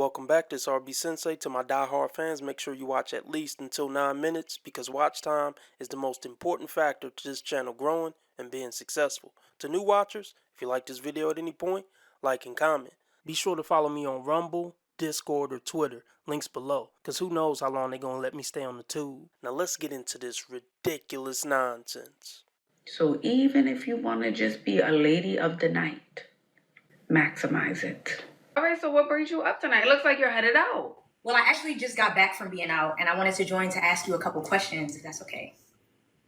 Welcome back, this RB Sensei. To my die-hard fans, make sure you watch at least until 9 minutes because watch time is the most important factor to this channel growing and being successful. To new watchers, if you like this video at any point, like and comment. Be sure to follow me on Rumble, Discord, or Twitter, links below, because who knows how long they're going to let me stay on the tube. Now let's get into this ridiculous nonsense. So even if you want to just be a lady of the night, maximize it. All right, so what brings you up tonight? It looks like you're headed out. Well, I actually just got back from being out, and I wanted to join to ask you a couple questions, if that's okay.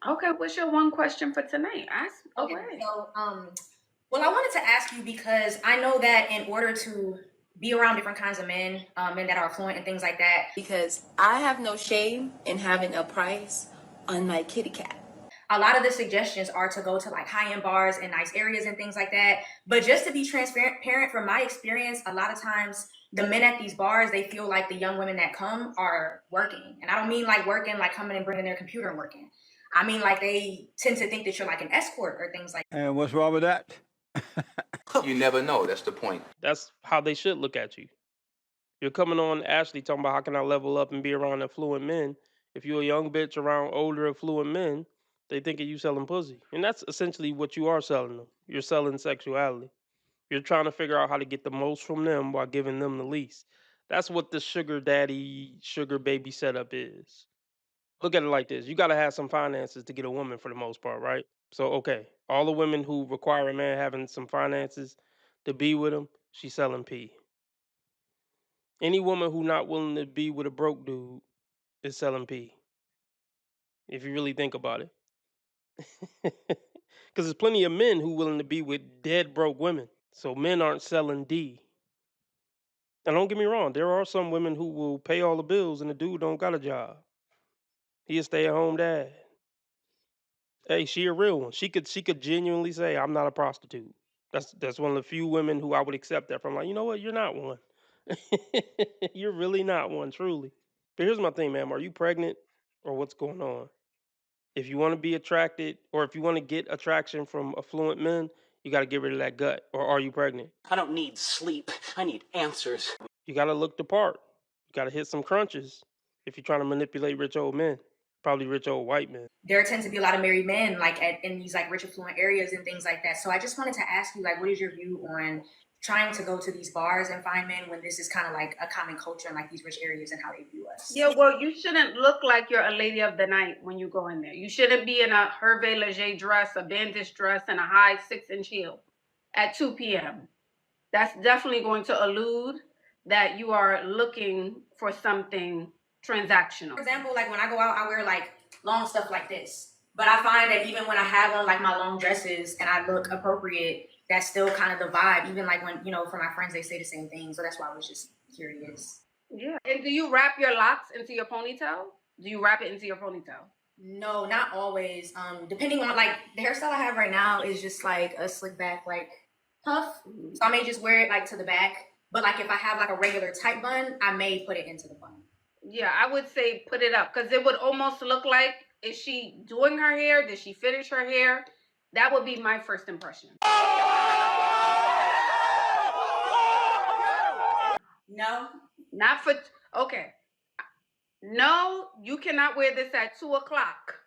Okay, what's your one question for tonight? Ask away. Okay, so, well, I wanted to ask you because I know that in order to be around different kinds of men, men that are affluent and things like that, because I have no shame in having a price on my kitty cat. a lot of the suggestions are to go to like high-end bars and nice areas and things like that. But just to be transparent, from my experience, a lot of times the men at these bars, they feel like the young women that come are working. And I don't mean like working, like coming and bringing their computer and working. I mean, like they tend to think that you're like an escort or things like that. And what's wrong with that? You never know. That's the point. That's how they should look at you. You're coming on Ashley talking about how can I level up and be around affluent men. If you're a young bitch around older affluent men, they think of you selling pussy. And that's essentially what you are selling them. You're selling sexuality. You're trying to figure out how to get the most from them while giving them the least. That's what the sugar daddy, sugar baby setup is. Look at it like this. You got to have some finances to get a woman for the most part, right? So, okay, all the women who require a man having some finances to be with them, she's selling P. Any woman who not willing to be with a broke dude is selling P. If you really think about it. Because there's plenty of men who willing to be with dead broke women. So men aren't selling D. And don't get me wrong, there are some women who will pay all the bills and the dude don't got a job. He a stay-at-home dad. Hey, she a real one. She could genuinely say, I'm not a prostitute. That's one of the few women who I would accept that from. Like, you know what? You're not one. You're really not one, truly. But here's my thing, ma'am. Are you pregnant or what's going on? If you want to be attracted or if you want to get attraction from affluent men, you got to get rid of that gut. Or are you pregnant? I don't need sleep. I need answers. You got to look the part. You got to hit some crunches if you're trying to manipulate rich old men. Probably rich old white men. There tend to be a lot of married men like in these like rich affluent areas and things like that. So I just wanted to ask you, like, what is your view on trying to go to these bars and find men when this is kind of like a common culture in like these rich areas and how they view us? Yeah, well, you shouldn't look like you're a lady of the night when you go in there. You shouldn't be in a Hervé Leger dress, a bandage dress, and a high 6-inch heel at 2 p.m. That's definitely going to allude that you are looking for something transactional. For example, like when I go out, I wear like long stuff like this. But I find that even when I have on like my long dresses and I look appropriate, that's still kind of the vibe. Even like when, you know, for my friends, they say the same thing. So that's why I was just curious. Yeah. And do you wrap your locks into your ponytail? Do you wrap it into your ponytail? No, not always. Depending on like the hairstyle I have right now is just like a slick back, like puff. So I may just wear it like to the back. But like if I have like a regular tight bun, I may put it into the bun. Yeah, I would say put it up because it would almost look like, is she doing her hair? Did she finish her hair? That would be my first impression. No? Not for, okay. No, you cannot wear this at 2 o'clock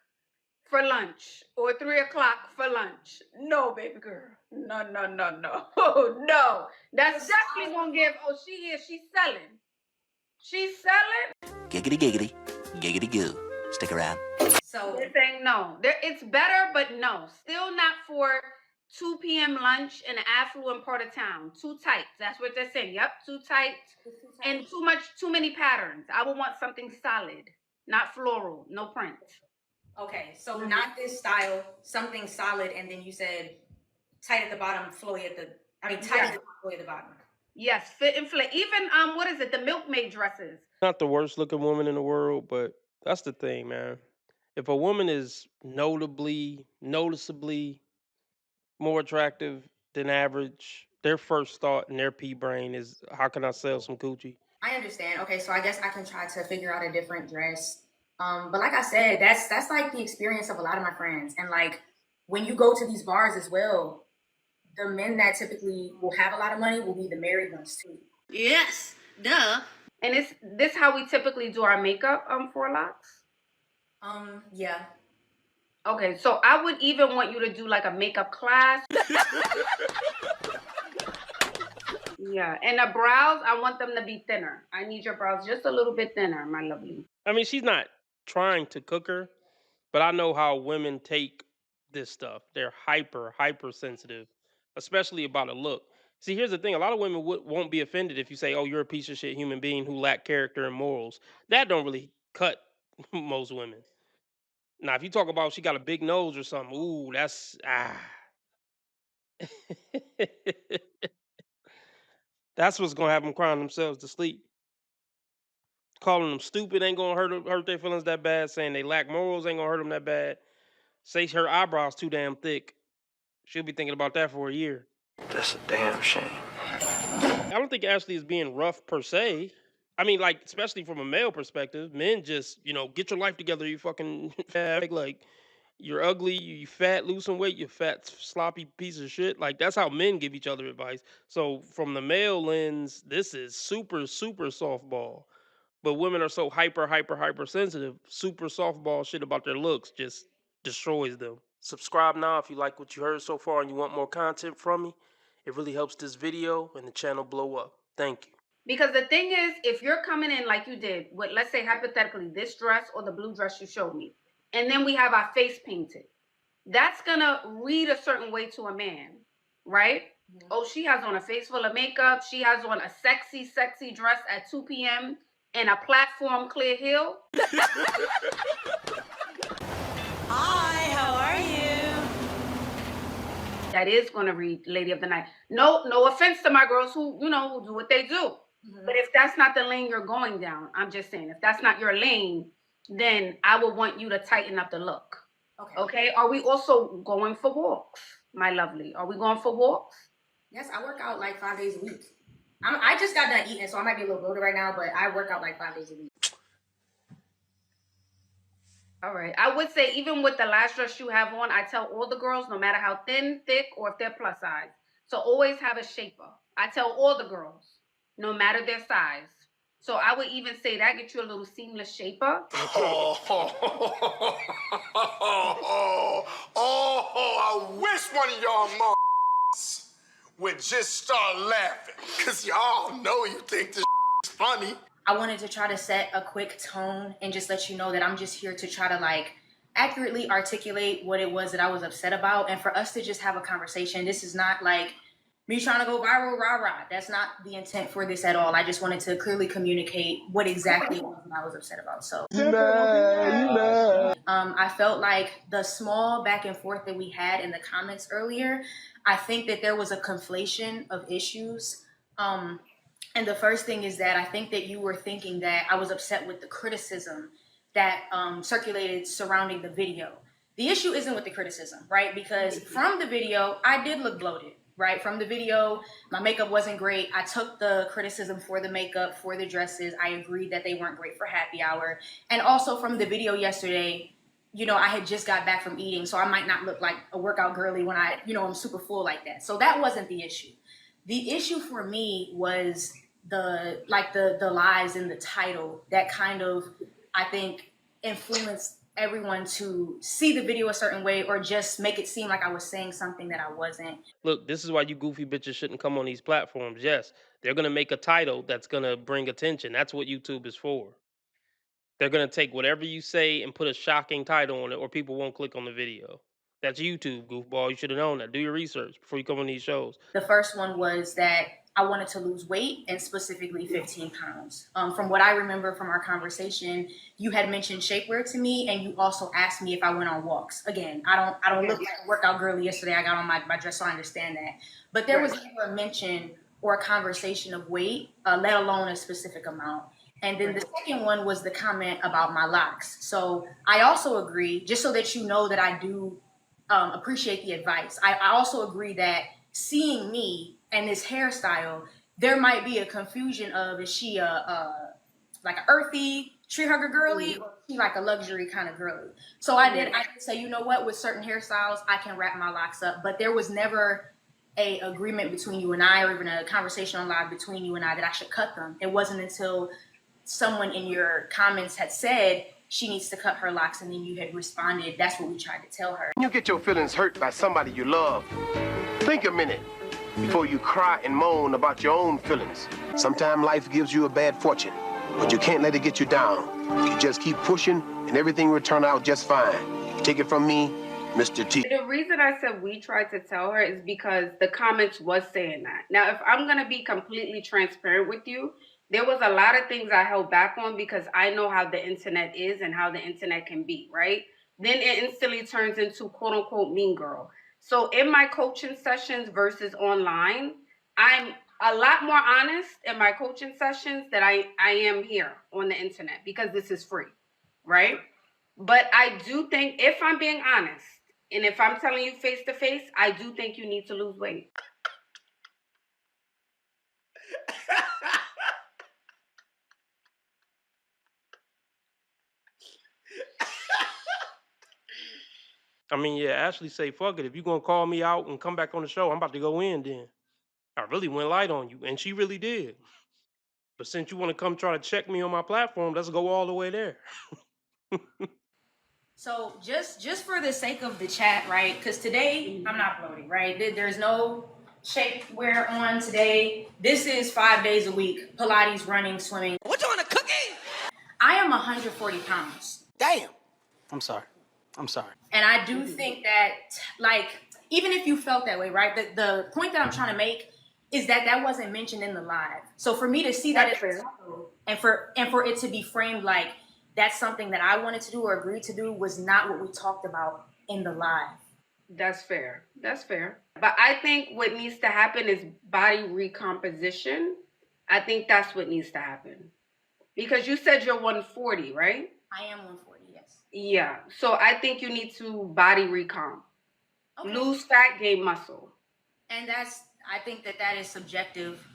for lunch or 3 o'clock for lunch. No, baby girl. No. No. That's definitely going to give, oh, she's selling. She's selling. Giggity giggity. Giggity goo. Stick around. So They're saying no. It's better, but no. Still not for 2 p.m. lunch in an affluent part of town. Too tight. That's what they're saying. Yep, too tight. And too many patterns. I would want something solid, not floral, no print. okay, so not this style, something solid, and then you said tight at the bottom, flowy at the, tight at the top, flowy at the bottom. Yes, fit and flare. Even what is it? The milkmaid dresses. Not the worst looking woman in the world, but that's the thing, man. If a woman is noticeably more attractive than average, their first thought in their pea brain is, how can I sell some coochie? I understand. Okay, so I guess I can try to figure out a different dress. But like I said, that's like the experience of a lot of my friends. And like when you go to these bars as well, the men that typically will have a lot of money will be the married ones too. Yes, Duh. And is this how we typically do our makeup for locks? Yeah. Okay, so I would even want you to do like a makeup class. Yeah, and the brows, I want them to be thinner. I need your brows just a little bit thinner, my lovely. I mean, she's not trying to cook her, but I know how women take this stuff. They're hyper sensitive, especially about a look. See, here's the thing: a lot of women won't be offended if you say, "Oh, you're a piece of shit human being who lack character and morals." That don't really cut most women. Now, if you talk about she got a big nose or something, ooh, that's that's what's gonna have them crying themselves to sleep. Calling them stupid ain't gonna hurt their feelings that bad. Saying they lack morals ain't gonna hurt them that bad. Say her eyebrows too damn thick. She'll be thinking about that for a year. That's a damn shame. I don't think Ashley is being rough per se. I mean, like, especially from a male perspective, men just, get your life together. You fucking fat, like, you're ugly, you fat, lose some weight, you fat, sloppy piece of shit. Like, that's how men give each other advice. So, from the male lens, this is super softball. But women are so hyper sensitive. Super softball shit about their looks just destroys them. Subscribe now if you like what you heard so far and you want more content from me. It really helps this video and the channel blow up. Thank you. Because the thing is, if you're coming in like you did with, let's say hypothetically, this dress or the blue dress you showed me, and then we have our face painted, that's gonna read a certain way to a man, right? Mm-hmm. Oh, she has on a face full of makeup. She has on a sexy dress at 2 p.m. and a platform clear heel. Hi, how are you? That is gonna read Lady of the Night. No offense to my girls who who do what they do. Mm-hmm. But if that's not the lane you're going down, I'm just saying, if that's not your lane, then I would want you to tighten up the look. Okay. Are we also going for walks, my lovely? Are we going for walks? Yes, I work out like 5 days a week. I just got done eating, so I might be a little bloated right now, but I work out like 5 days a week. All right. I would say even with the last dress you have on, I tell all the girls, no matter how thin, thick, or if they're plus size, so always have a shaper. I tell all the girls, no matter their size. So I would even say that, get you a little seamless shaper. I wish one of y'all would just start laughing, because y'all know you think this is funny. I wanted to try to set a quick tone and just let you know that I'm just here to try to like accurately articulate what it was that I was upset about, and for us to just have a conversation. This is not like me trying to go viral, rah. That's not the intent for this at all. I just wanted to clearly communicate what exactly it was that I was upset about. So I felt like the small back and forth that we had in the comments earlier, I think that there was a conflation of issues. And the first thing is that I think that you were thinking that I was upset with the criticism that circulated surrounding the video. The issue isn't with the criticism, right? Because from the video, I did look bloated, right? From the video, my makeup wasn't great. I took the criticism for the makeup, for the dresses. I agreed that they weren't great for happy hour. And also from the video yesterday, I had just got back from eating, so I might not look like a workout girly when I'm super full like that. So that wasn't the issue. The issue for me was the lies in the title that kind of, I think, influenced everyone to see the video a certain way or just make it seem like I was saying something that I wasn't. Look, this is why you goofy bitches shouldn't come on these platforms. Yes, they're going to make a title that's going to bring attention. That's what YouTube is for. They're going to take whatever you say and put a shocking title on it, or people won't click on the video. That's YouTube, goofball. You should have known that. Do your research before you come on these shows. The first one was that I wanted to lose weight, and specifically 15 pounds. From what I remember from our conversation, you had mentioned shapewear to me, and you also asked me if I went on walks. Again, I don't look like a workout girly yesterday. I got on my dress, so I understand that. But there was never a mention or a conversation of weight, let alone a specific amount. And then the second one was the comment about my locks. So I also agree, just so that you know that I do appreciate the advice. I also agree that seeing me and this hairstyle, there might be a confusion of, is she like an earthy tree hugger girly, or is she like a luxury kind of girly? So I did say, you know what, with certain hairstyles, I can wrap my locks up, but there was never a agreement between you and I, or even a conversation on live between you and I, that I should cut them. It wasn't until someone in your comments had said she needs to cut her locks, and then you had responded, that's what we tried to tell her. When you get your feelings hurt by somebody you love, think a minute before you cry and moan about your own feelings. Sometimes life gives you a bad fortune, but you can't let it get you down. You just keep pushing, and everything will turn out just fine. Take it from me, Mr. T. The reason I said we tried to tell her is because the comments was saying that. Now, if I'm going to be completely transparent with you, there was a lot of things I held back on because I know how the internet is and how the internet can be, right? Then it instantly turns into quote unquote mean girl. So in my coaching sessions versus online, I'm a lot more honest in my coaching sessions than I am here on the internet because this is free, right? But I do think, if I'm being honest, and if I'm telling you face to face, I do think you need to lose weight. I mean, yeah, Ashley say, fuck it. If you're gonna call me out and come back on the show, I'm about to go in then. I really went light on you. And she really did. But since you want to come try to check me on my platform, let's go all the way there. So just for the sake of the chat, right? Because today I'm not bloating, right? There's no shapewear on today. This is 5 days a week: Pilates, running, swimming. What you want, a cookie? I am 140 pounds. Damn. I'm sorry. I'm sorry. And I do think that, like, even if you felt that way, right? The point that I'm trying to make is that that wasn't mentioned in the live. So for me to see that, and for it to be framed like that's something that I wanted to do or agreed to do, was not what we talked about in the live. That's fair. That's fair. But I think what needs to happen is body recomposition. I think that's what needs to happen. Because you said you're 140, right? I am 140, yes. Yeah. So I think you need to body recomp. Okay. Lose fat, gain muscle. And I think that is subjective.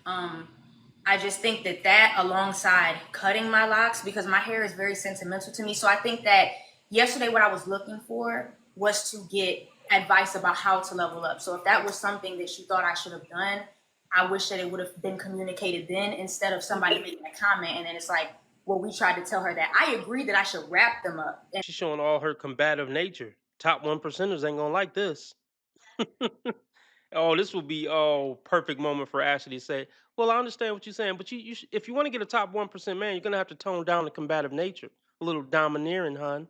I just think that alongside cutting my locks, because my hair is very sentimental to me. So I think that yesterday what I was looking for was to get advice about how to level up. So if that was something that you thought I should have done, I wish that it would have been communicated then, instead of somebody making a comment and then it's like, well, we tried to tell her that. I agree that I should wrap them up. She's showing all her combative nature. Top 1%ers ain't gonna like this. Oh, this will be perfect moment for Ashley to say, "Well, I understand what you're saying, but if you want to get a top 1% man, you're gonna have to tone down the combative nature, a little domineering, hon."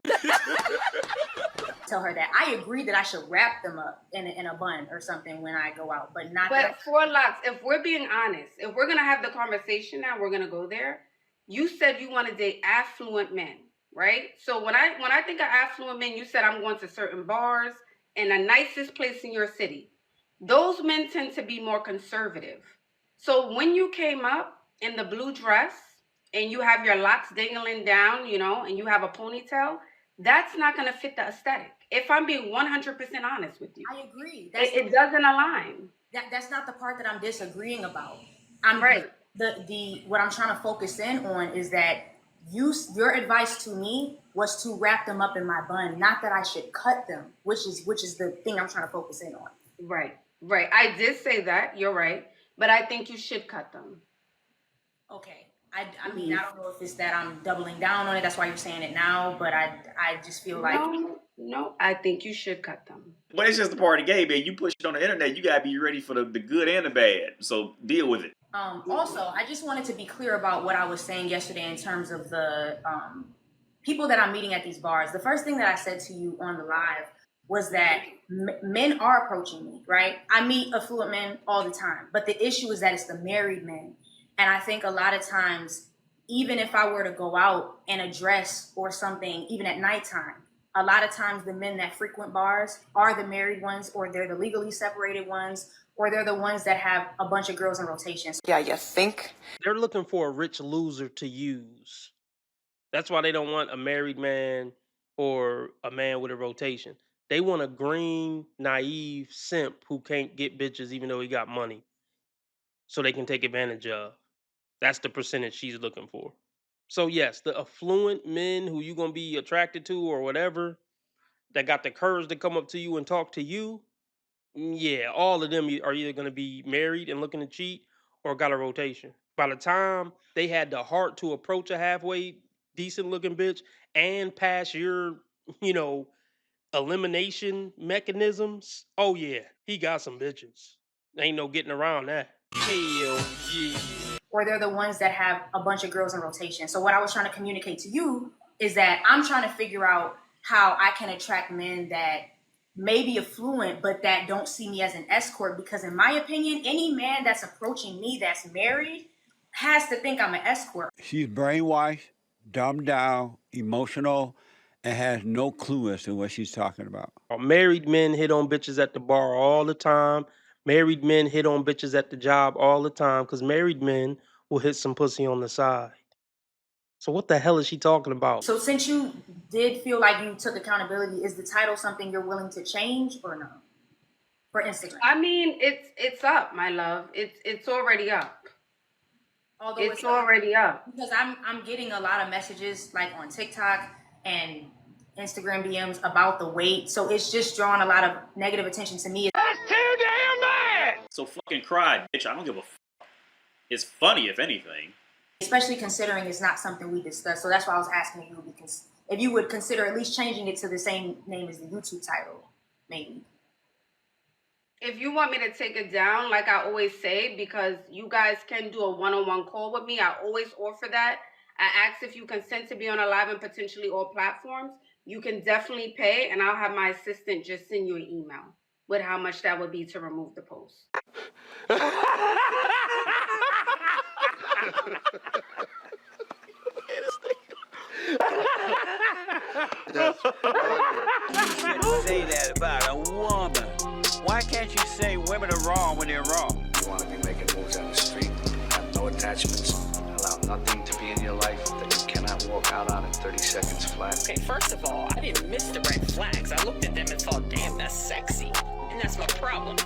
Tell her that I agree that I should wrap them up in a bun or something when I go out, but not. But for locks, if we're being honest, if we're gonna have the conversation now, we're gonna go there. You said you want to date affluent men, right? So when I think of affluent men, you said I'm going to certain bars and the nicest place in your city. Those men tend to be more conservative. So when you came up in the blue dress and you have your locks dangling down, and you have a ponytail, that's not going to fit the aesthetic. If I'm being 100% honest with you. I agree. It doesn't align. That's not the part that I'm disagreeing about. Right. What I'm trying to focus in on is that your advice to me was to wrap them up in my bun, not that I should cut them, which is the thing I'm trying to focus in on. Right. I did say that. You're right. But I think you should cut them. Okay. I mean, I don't know if it's that I'm doubling down on it. That's why you're saying it now. But I just feel like... No, I think you should cut them. But it's just a part of the game, man. You push it on the internet, you gotta be ready for the good and the bad. So deal with it. Also, I just wanted to be clear about what I was saying yesterday in terms of the people that I'm meeting at these bars. The first thing that I said to you on the live was that men are approaching me, right? I meet affluent men all the time, but the issue is that it's the married men. And I think a lot of times, even if I were to go out in a dress or something, even at nighttime, a lot of times the men that frequent bars are the married ones, or they're the legally separated ones, or they're the ones that have a bunch of girls in rotation. Yeah, you think? They're looking for a rich loser to use. That's why they don't want a married man or a man with a rotation. They want a green, naive simp who can't get bitches even though he got money, so they can take advantage of. That's the percentage she's looking for. So yes, the affluent men who you gonna be attracted to or whatever, that got the courage to come up to you and talk to you, Yeah, all of them are either going to be married and looking to cheat or got a rotation. By the time they had the heart to approach a halfway decent looking bitch and pass your, you know, elimination mechanisms, oh yeah, he got some bitches. Ain't no getting around that. Hell yeah. Or they're the ones that have a bunch of girls in rotation. So what I was trying to communicate to you is that I'm trying to figure out how I can attract men that may be affluent, but that don't see me as an escort. Because in my opinion, any man that's approaching me that's married has to think I'm an escort. She's brainwashed, dumbed down, emotional, and has no clue as to what she's talking about. Married men hit on bitches at the bar all the time. Married men hit on bitches at the job all the time because married men will hit some pussy on the side. So what the hell is she talking about? So since you did feel like you took accountability, is the title something you're willing to change or no? For Instagram. I mean, it's up, my love. It's already up. Although it's already up. Because I'm getting a lot of messages like on TikTok and Instagram DMs about the weight. So it's just drawing a lot of negative attention to me. That's too damn bad! So fucking cry, bitch. I don't give a f. It's funny, if anything. Especially considering it's not something we discussed. So that's why I was asking you because if you would consider at least changing it to the same name as the YouTube title, maybe. If you want me to take it down, like I always say, because you guys can do a one-on-one call with me, I always offer that. I ask if you consent to be on a live and potentially all platforms. You can definitely pay, and I'll have my assistant just send you an email with how much that would be to remove the post. You can say that about a woman. Why can't you say women are wrong when they're wrong? You want to be making moves on the street, have no attachments, allow nothing to be in your life that you cannot walk out on in 30 seconds flat. Okay, first of all, I didn't miss the red flags. I looked at them and thought, damn, that's sexy. And that's my problem.